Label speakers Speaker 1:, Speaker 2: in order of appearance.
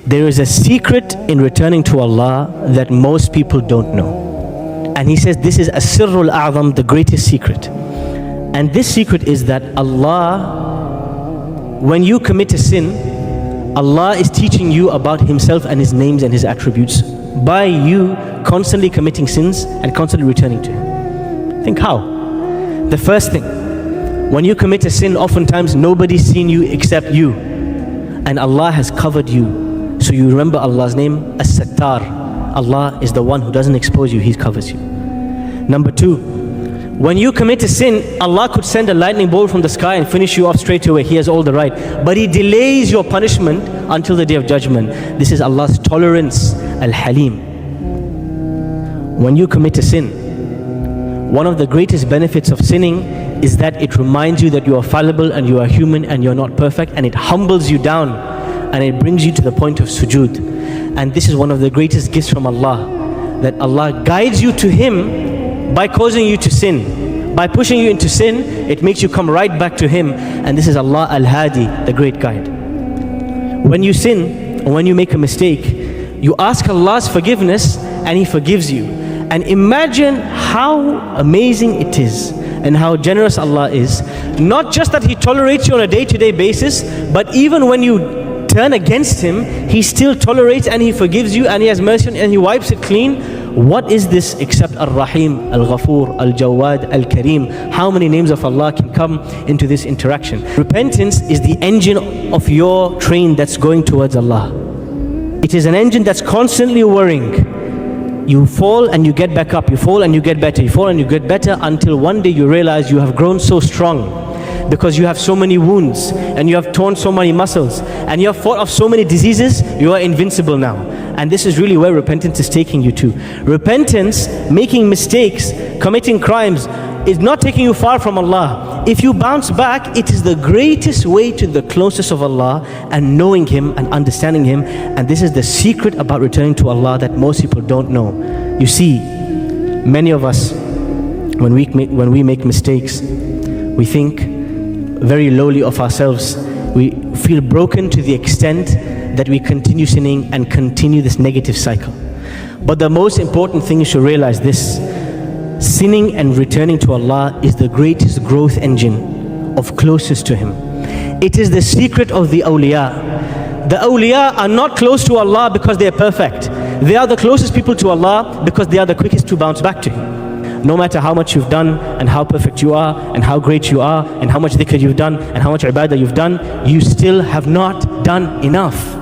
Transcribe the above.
Speaker 1: There is a secret in returning to Allah that most people don't know. And he says this is as-sirrul a'zam, the greatest secret. And this secret is that Allah, when you commit a sin, Allah is teaching you about Himself and His names and His attributes by you constantly committing sins and constantly returning to Him. Think how? The first thing, when you commit a sin, oftentimes nobody's seen you except you. And Allah has covered you. So you remember Allah's name, Al-Sattār. Allah is the one who doesn't expose you, He covers you. Number two, when you commit a sin, Allah could send a lightning bolt from the sky and finish you off straight away. He has all the right. But He delays your punishment until the day of judgment. This is Allah's tolerance, Al-Halīm. When you commit a sin, one of the greatest benefits of sinning is that it reminds you that you are fallible and you are human and you're not perfect, and it humbles you down and it brings you to the point of sujood. And this is one of the greatest gifts from Allah, that Allah guides you to Him by causing you to sin. By pushing you into sin, it makes you come right back to Him. And this is Allah Al-Hādī, the great guide. When you sin, or when you make a mistake, you ask Allah's forgiveness and He forgives you. And imagine how amazing it is and how generous Allah is. Not just that He tolerates you on a day-to-day basis, but even when you turn against Him, He still tolerates and He forgives you and He has mercy and He wipes it clean. What is this except Al-Rahīm, Al-Ghafūr, Al-Jawwād, Al-Kareem? How many names of Allah can come into this interaction? Repentance is the engine of your train that's going towards Allah. It is an engine that's constantly worrying. You fall and you get back up, you fall and you get better, you fall and you get better, until one day you realize you have grown so strong because you have so many wounds and you have torn so many muscles and you have fought off so many diseases, you are invincible now. And this is really where repentance is taking you to. Repentance, making mistakes, committing crimes, is not taking you far from Allah. If you bounce back, it is the greatest way to the closest of Allah and knowing Him and understanding Him. And this is the secret about returning to Allah that most people don't know. You see, many of us, when we make mistakes, we think very lowly of ourselves. We feel broken to the extent that we continue sinning and continue this negative cycle. But the most important thing is to realize this: sinning and returning to Allah is the greatest growth engine of closest to Him. It is the secret of the awliya. The awliya are not close to Allah because they are perfect. They are the closest people to Allah because they are the quickest to bounce back to Him. No matter how much you've done and how perfect you are and how great you are and how much dhikr you've done and how much ibadah you've done, you still have not done enough.